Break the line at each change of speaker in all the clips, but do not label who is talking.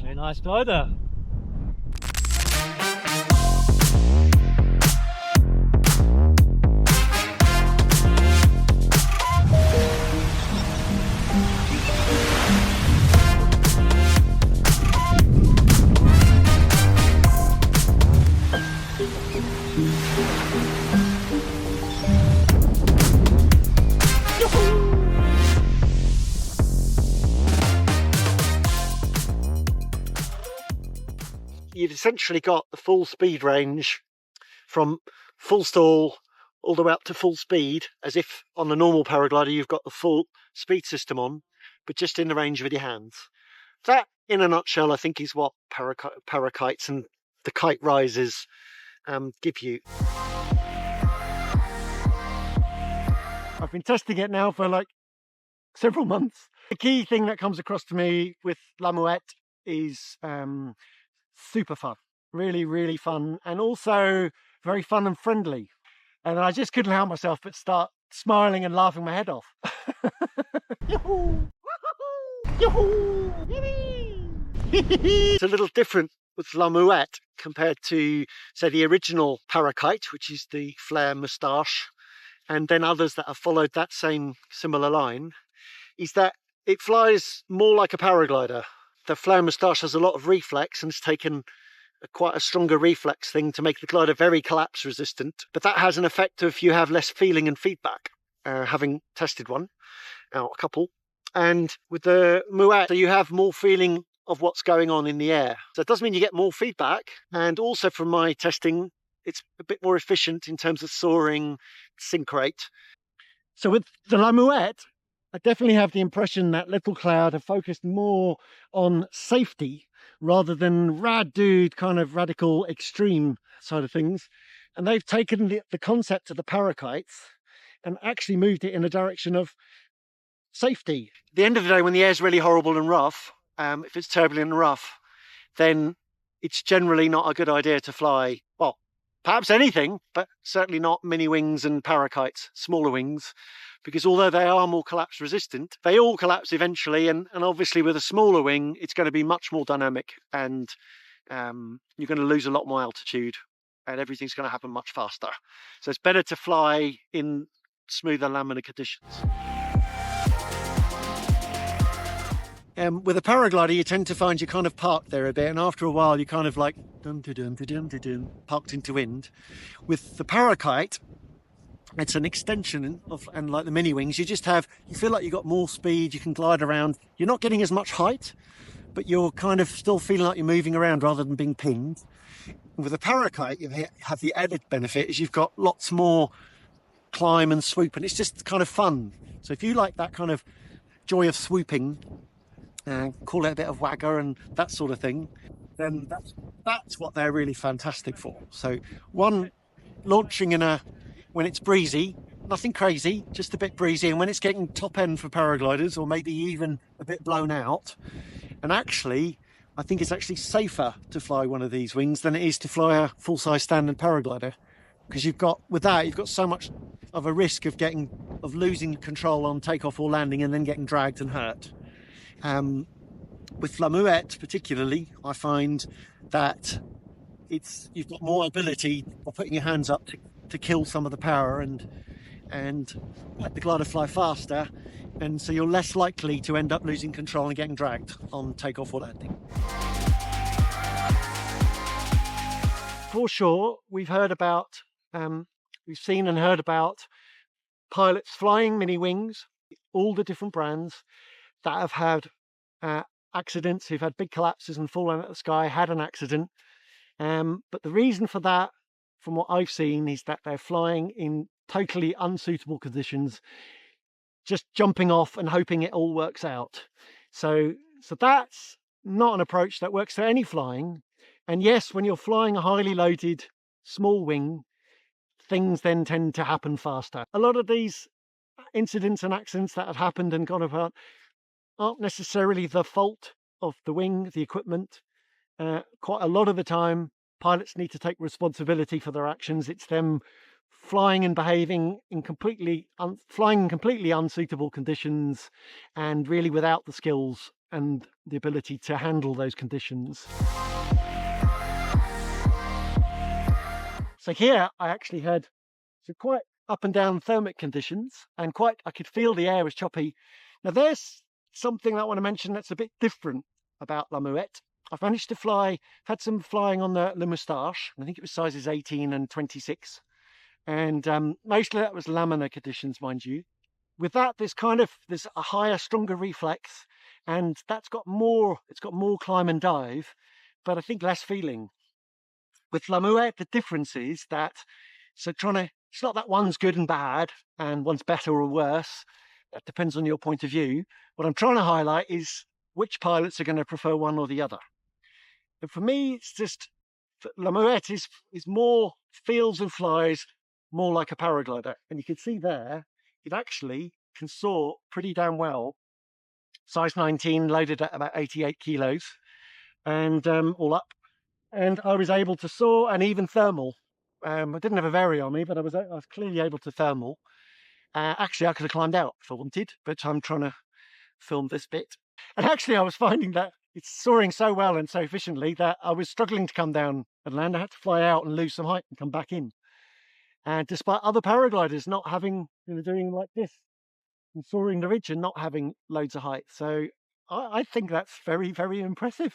Very nice glider.
You've essentially got the full speed range from full stall all the way up to full speed, as if on the normal paraglider you've got the full speed system on, but just in the range with your hands. That, in a nutshell, I think is what parakites and the kiterisers give you. I've been testing it now for like several months. The key thing that comes across to me with La Mouette is super fun, really fun, and also very fun and friendly. And I just couldn't help myself but start smiling and laughing my head off. It's a little different with La Mouette compared to, say, the original Parakite, which is the Flare Moustache, and then others that have followed that same similar line, is that it flies more like a paraglider. The Flare Moustache has a lot of reflex and has taken quite a stronger reflex thing to make the glider very collapse resistant, but that has an effect if you have less feeling and feedback, having tested one, a couple. And with the Mouette, you have more feeling of what's going on in the air. So it does mean you get more feedback, and also from my testing, it's a bit more efficient in terms of soaring, sink rate. So with the La Mouette, I definitely have the impression that LittleCloud have focused more on safety rather than rad dude kind of radical extreme side of things. And they've taken the concept of the parakites and actually moved it in a direction of safety. At the end of the day, when the air's really horrible and rough, if it's turbulent and rough, then it's generally not a good idea to fly, well, perhaps anything, but certainly not mini wings and parakites, smaller wings, because although they are more collapse resistant, they all collapse eventually, and obviously with a smaller wing, it's going to be much more dynamic, and you're going to lose a lot more altitude, and everything's going to happen much faster. So it's better to fly in smoother laminar conditions. With a paraglider, you tend to find you're kind of parked there a bit, and after a while you're kind of like parked into wind. With the parakite, it's an extension of, and like the mini wings, you feel like you've got more speed, you can glide around. You're not getting as much height, but you're kind of still feeling like you're moving around rather than being pinned. With a parakite, you have the added benefit is you've got lots more climb and swoop, and it's just kind of fun. So if you like that kind of joy of swooping, call it a bit of wagger and that sort of thing, then that's what they're really fantastic for. So one, launching when it's breezy, nothing crazy, just a bit breezy, and when it's getting top end for paragliders, or maybe even a bit blown out. And actually, I think it's actually safer to fly one of these wings than it is to fly a full-size standard paraglider, because with that you've got so much of a risk of losing control on takeoff or landing and then getting dragged and hurt. With La Mouette particularly, I find that you've got more ability of putting your hands up to kill some of the power and let the glider fly faster, and so you're less likely to end up losing control and getting dragged on takeoff or landing. For sure, we've seen and heard about pilots flying mini wings, all the different brands, that have had accidents, who've had big collapses and fallen out of the sky, had an accident. But the reason for that, from what I've seen, is that they're flying in totally unsuitable conditions, just jumping off and hoping it all works out. So that's not an approach that works for any flying. And yes, when you're flying a highly loaded small wing, things then tend to happen faster. A lot of these incidents and accidents that have happened and gone apart aren't necessarily the fault of the wing, the equipment. Quite a lot of the time, pilots need to take responsibility for their actions. It's them flying and behaving in completely unsuitable conditions, and really without the skills and the ability to handle those conditions. So here I actually had some quite up and down thermic conditions, and I could feel the air was choppy. Now there's something that I want to mention that's a bit different about La Mouette. I've managed to fly, had some flying on the La Moustache. I think it was sizes 18 and 26. And mostly that was laminar conditions, mind you. With that, there's a higher, stronger reflex, and it's got more climb and dive, but I think less feeling. With La Mouette, the difference is that, it's not that one's good and bad and one's better or worse. That depends on your point of view. What I'm trying to highlight is which pilots are going to prefer one or the other. And for me, it's just La Mouette is more, feels and flies more like a paraglider. And you can see there, it actually can soar pretty damn well. Size 19, loaded at about 88 kilos, and all up. And I was able to soar and even thermal. I didn't have a vary on me, but I was clearly able to thermal. Actually, I could have climbed out if I wanted, but I'm trying to film this bit. And actually, I was finding that it's soaring so well and so efficiently that I was struggling to come down and land. I had to fly out and lose some height and come back in. And despite other paragliders not having, doing like this and soaring the ridge and not having loads of height. So I think that's very, very impressive.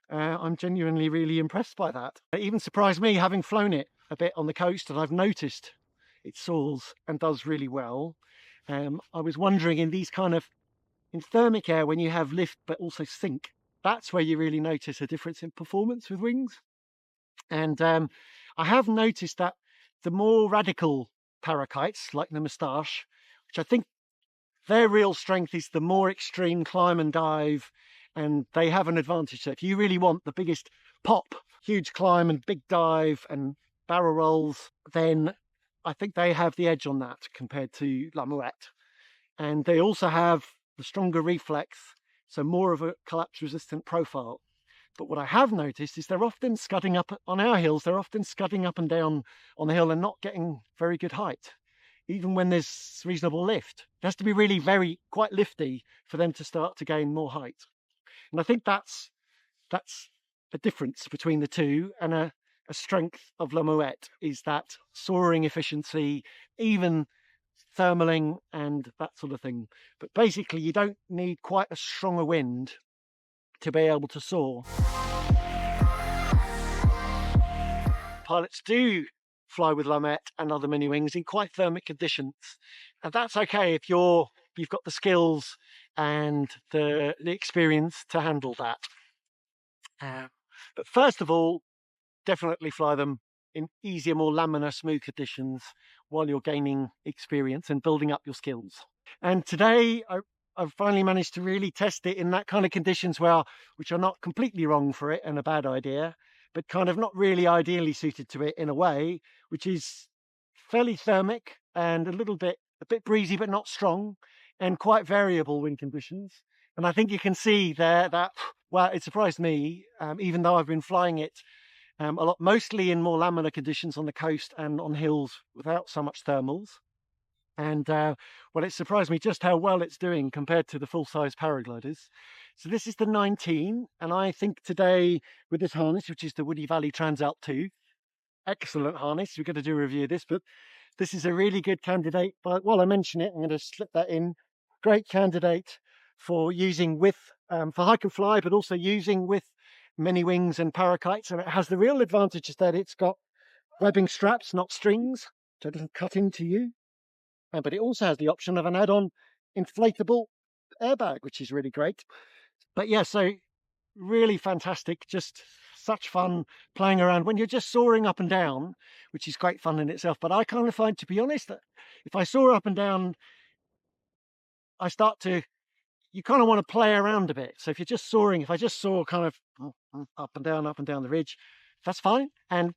I'm genuinely really impressed by that. It even surprised me, having flown it a bit on the coast, and I've noticed it soars and does really well. I was wondering, in thermic air, when you have lift but also sink, that's where you really notice a difference in performance with wings. And I have noticed that the more radical parakites, like the Moustache, which I think their real strength is the more extreme climb and dive, and they have an advantage. So if you really want the biggest pop, huge climb and big dive and barrel rolls, then I think they have the edge on that compared to La Mouette. And they also have the stronger reflex, so more of a collapse resistant profile. But what I have noticed is they're often scudding up on our hills, they're often scudding up and down on the hill and not getting very good height, even when there's reasonable lift. It has to be really quite lifty for them to start to gain more height. And I think that's a difference between the two, and a strength of La Mouette is that soaring efficiency, even thermaling and that sort of thing. But basically, you don't need quite as strong a wind to be able to soar. Pilots do fly with La Mouette and other mini wings in quite thermic conditions, and that's okay if you've got the skills and the experience to handle that. But first of all, definitely fly them in easier, more laminar, smooth conditions while you're gaining experience and building up your skills. And today I've finally managed to really test it in that kind of conditions which are not completely wrong for it and a bad idea, but kind of not really ideally suited to it in a way, which is fairly thermic and a bit breezy but not strong, and quite variable wind conditions. And I think you can see there that, well, it surprised me, even though I've been flying it a lot, mostly in more laminar conditions on the coast and on hills without so much thermals. And well, it surprised me just how well it's doing compared to the full-size paragliders. So this is the 19, and I think today with this harness, which is the Woody Valley Transalp 2, excellent harness. We're going to do a review of this, but this is a really good candidate. But while I mention it, I'm going to slip that in. Great candidate for using with for hike and fly, but also using with mini wings and parakites. And it has the real advantage is that it's got webbing straps, not strings, so it doesn't cut into you. But it also has the option of an add-on inflatable airbag, which is really great. But yeah, so really fantastic, just such fun playing around when you're just soaring up and down, which is great fun in itself. But I kind of find, to be honest, that if I soar up and down, you kind of want to play around a bit. So if you're just soaring, if I just soar kind of up and down the ridge, that's fine. And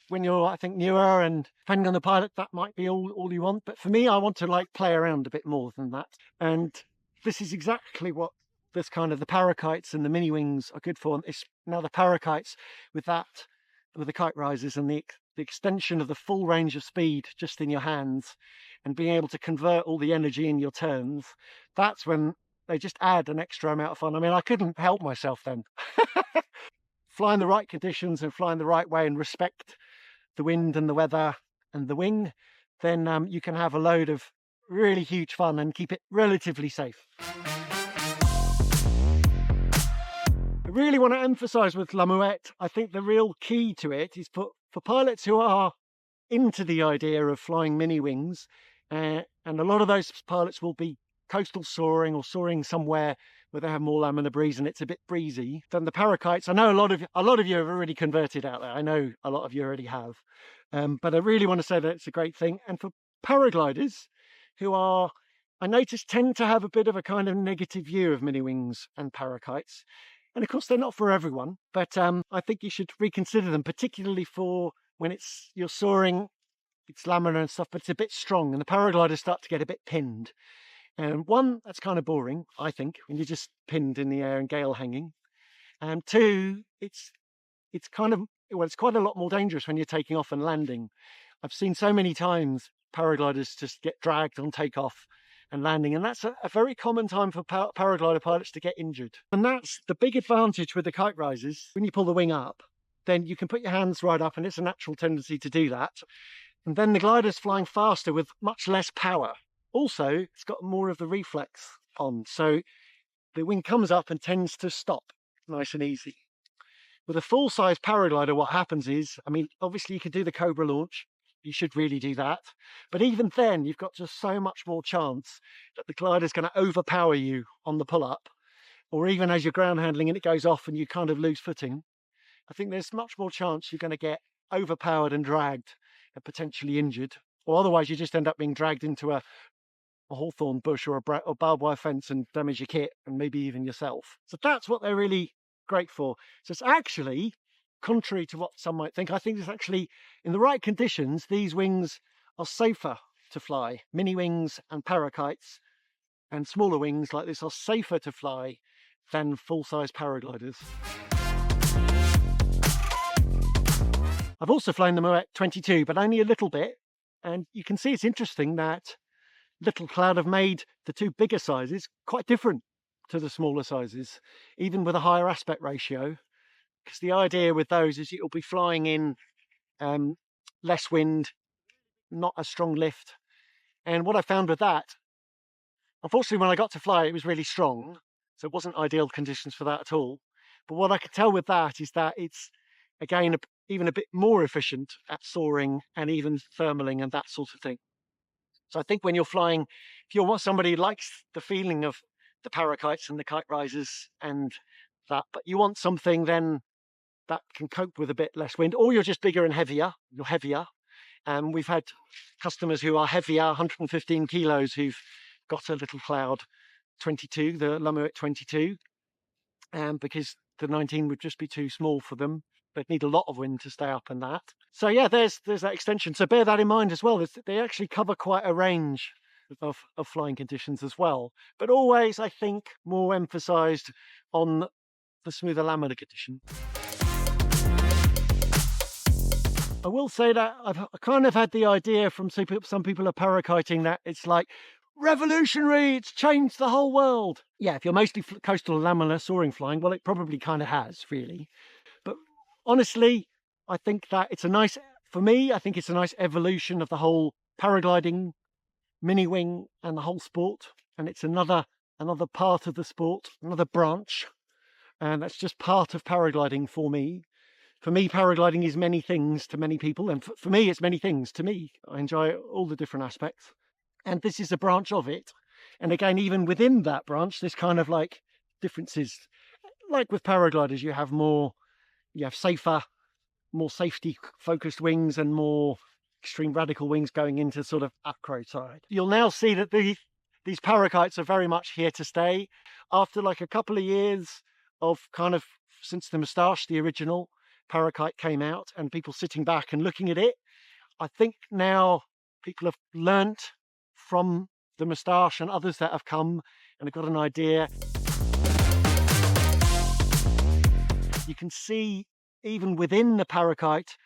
when you're, I think, newer and depending on the pilot, that might be all you want. But for me, I want to like play around a bit more than that. And this is exactly what this kind of the parakites and the mini wings are good for. And it's now the parakites with the kite risers and the extension of the full range of speed just in your hands and being able to convert all the energy in your turns. That's when they just add an extra amount of fun. I mean, I couldn't help myself then. Fly in the right conditions and fly in the right way and respect the wind and the weather and the wing, then you can have a load of really huge fun and keep it relatively safe. I really want to emphasize with La Mouette, I think the real key to it is for pilots who are into the idea of flying mini wings, and a lot of those pilots will be coastal soaring or soaring somewhere where they have more laminar breeze and it's a bit breezy. Then the parakites, I know a lot of you have already converted out there. I know a lot of you already have, but I really want to say that it's a great thing. And for paragliders who are, I notice, tend to have a bit of a kind of negative view of mini wings and parakites. And of course, they're not for everyone, but I think you should reconsider them, particularly for when you're soaring, it's laminar and stuff, but it's a bit strong and the paragliders start to get a bit pinned. And one, that's kind of boring, I think, when you're just pinned in the air and gale hanging. And two, it's kind of, well, it's quite a lot more dangerous when you're taking off and landing. I've seen so many times paragliders just get dragged on takeoff and landing, and that's a very common time for paraglider pilots to get injured. And that's the big advantage with the kite risers. When you pull the wing up, then you can put your hands right up, and it's a natural tendency to do that. And then the glider's flying faster with much less power. Also, it's got more of the reflex on, so the wing comes up and tends to stop nice and easy. With a full-size paraglider, what happens is, I mean, obviously you can do the Cobra launch. You should really do that. But even then, you've got just so much more chance that the glider's going to overpower you on the pull-up, or even as you're ground handling and it goes off and you kind of lose footing. I think there's much more chance you're going to get overpowered and dragged and potentially injured, or otherwise you just end up being dragged into a hawthorn bush or a barbed wire fence and damage your kit and maybe even yourself. So that's what they're really great for. So it's actually, contrary to what some might think, I think it's actually, in the right conditions, these wings are safer to fly. Mini wings and parakites and smaller wings like this are safer to fly than full-size paragliders. I've also flown the Mouette 22, but only a little bit. And you can see it's interesting that LittleCloud have made the two bigger sizes quite different to the smaller sizes, even with a higher aspect ratio. Because the idea with those is you'll be flying in less wind, not a strong lift. And what I found with that, unfortunately, when I got to fly, it was really strong. So it wasn't ideal conditions for that at all. But what I could tell with that is that it's, again, even a bit more efficient at soaring and even thermaling and that sort of thing. So I think when you're flying, if you're somebody who likes the feeling of the parakites and the kite risers and that, but you want something then that can cope with a bit less wind, or you're just bigger and heavier, you're heavier. We've had customers who are heavier, 115 kilos, who've got a LittleCloud 22, the La Mouette 22, because the 19 would just be too small for them. They'd need a lot of wind to stay up and that. So yeah, there's that extension. So bear that in mind as well. They actually cover quite a range of flying conditions as well. But always, I think, more emphasised on the smoother laminar condition. I will say that I kind of had the idea from some people are parakiting that it's like revolutionary, it's changed the whole world. Yeah, if you're mostly coastal laminar soaring flying, well, it probably kind of has, really. But honestly, I think that it's a nice, for me, I think it's a nice evolution of the whole paragliding, mini wing and the whole sport. And it's another part of the sport, another branch. And that's just part of paragliding for me. For me, paragliding is many things to many people. And for me, it's many things to me. I enjoy all the different aspects. And this is a branch of it. And again, even within that branch, there's kind of like differences. Like with paragliders, you have safer, more safety focused wings and more extreme radical wings going into sort of acro side. You'll now see that these parakites are very much here to stay. After like a couple of years of kind of, since the Moustache, the original parakite came out and people sitting back and looking at it, I think now people have learnt from the Moustache and others that have come and have got an idea. You can see even within the parakite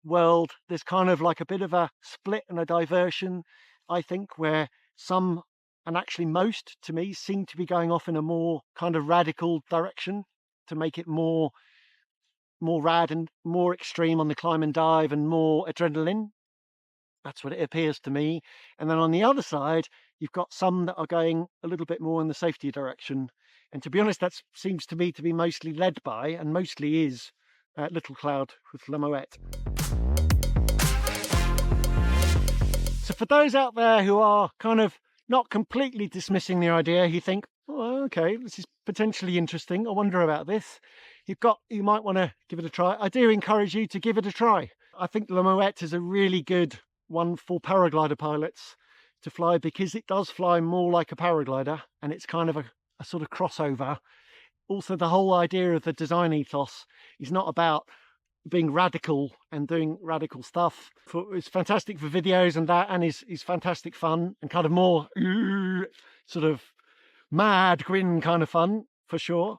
world, there's kind of like a bit of a split and a diversion, I think, where some and actually most, to me, seem to be going off in a more kind of radical direction to make it more rad and more extreme on the climb and dive and more adrenaline. That's what it appears to me. And then on the other side, you've got some that are going a little bit more in the safety direction. And to be honest, that seems to me to be mostly led by, and mostly is, LittleCloud with La Mouette. So for those out there who are kind of not completely dismissing the idea, who think, oh, okay, this is potentially interesting, I wonder about this, you might want to give it a try. I do encourage you to give it a try. I think La Mouette is a really good one for paraglider pilots to fly, because it does fly more like a paraglider, and it's kind of a sort of crossover. Also, the whole idea of the design ethos is not about being radical and doing radical stuff. It's fantastic for videos and that, and is fantastic fun and kind of more sort of mad grin kind of fun for sure.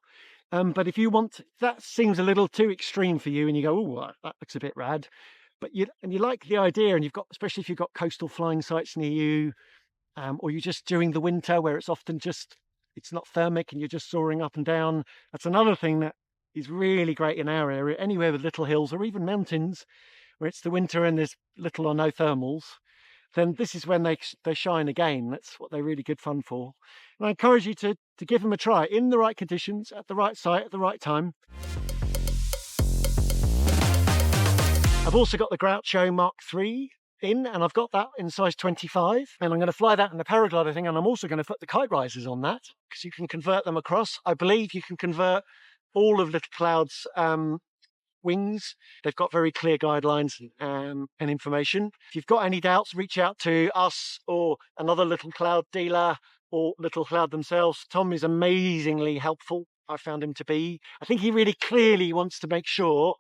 But if you want, that seems a little too extreme for you and you go, oh, that looks a bit rad, but you like the idea, and you've got, especially if you've got coastal flying sites near you, or you're just during the winter where it's often just, it's not thermic and you're just soaring up and down. That's another thing that is really great in our area, anywhere with little hills or even mountains where it's the winter and there's little or no thermals. Then this is when they shine again. That's what they're really good fun for. And I encourage you to give them a try in the right conditions, at the right site, at the right time. I've also got the Groucho Mark III in, and I've got that in size 25, and I'm going to fly that in the paraglider thing, and I'm also going to put the kiterisers on that, because you can convert them across. I believe you can convert all of LittleCloud's wings. They've got very clear guidelines and information. If you've got any doubts, reach out to us or another LittleCloud dealer or LittleCloud themselves. Tom is amazingly helpful, I found him to be. I think he really clearly wants to make sure,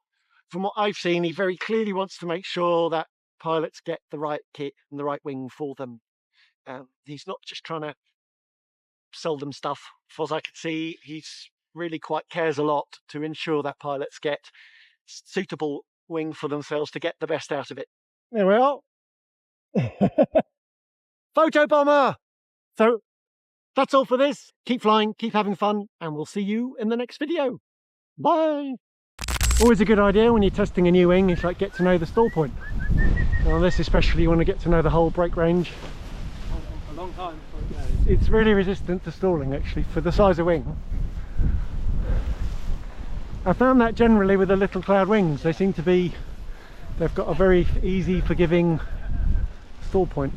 from what I've seen, he very clearly wants to make sure that pilots get the right kit and the right wing for them. He's not just trying to sell them stuff. As far as I can see, he's really quite cares a lot to ensure that pilots get suitable wing for themselves to get the best out of it. There we are. Photo bomber! So that's all for this. Keep flying, keep having fun, and we'll see you in the next video. Bye! Always a good idea when you're testing a new wing is like get to know the stall point. On this especially, you want to get to know the whole brake range.
A long time.
It's really resistant to stalling actually for the size of wing. I found that generally with the LittleCloud wings, they've got a very easy, forgiving stall point.